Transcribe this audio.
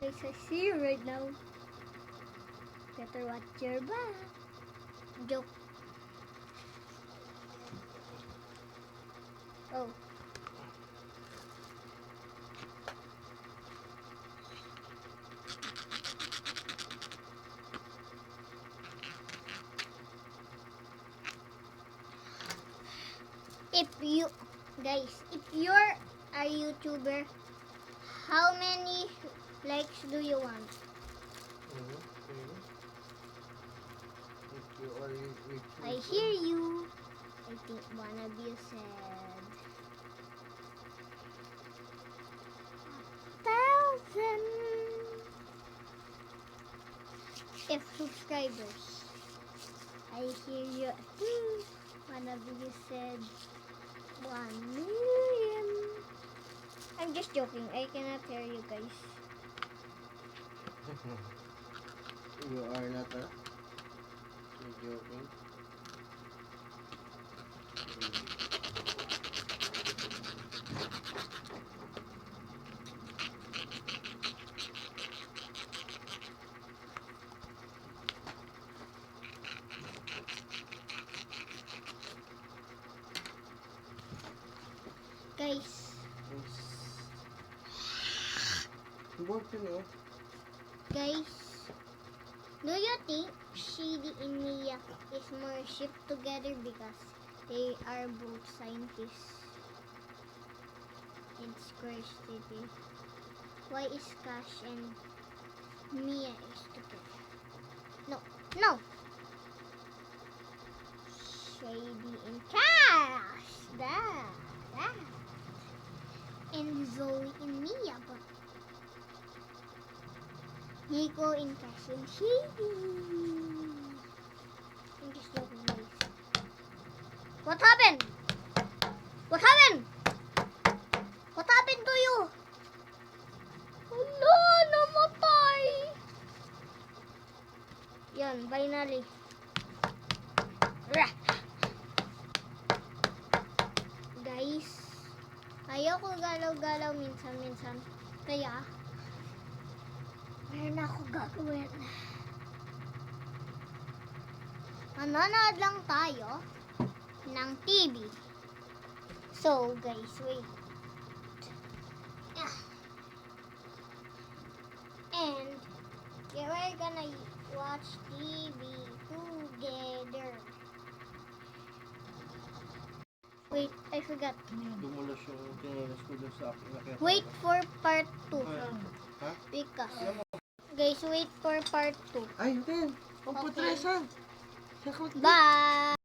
Guys, I see you right now. Better watch your back. Joke. Oh. If you're a YouTuber, how many likes do you want? I hear you. I think one of you said 1,000. If subscribers, I hear you too. One of you said 1 million. I'm just joking. I cannot hear you guys. You are not you're joking. Guys, guys, do you think Shady and Mia is more shipped together because they are both scientists in Square City? Why is Cash and Mia is together? No. Shady and Cash. That. And Zoe and Mia, but Nico and Cash and Shady. I'm just joking, guys. What happened? What happened? What happened to you? Hala, namatay. Yan, finally. Guys, ayaw ko galaw-galaw minsan-minsan. Kaya, meron ako gagawin. Manonood lang tayo ng TV. So, guys, wait. And, we're gonna watch TV together. Wait, I forgot. Dumulas yung tinilas ko dun sa akin. Wait for part 2. Ha? Because, guys, wait for part 2. Ay, din. Ang Okay. putresa. Bye!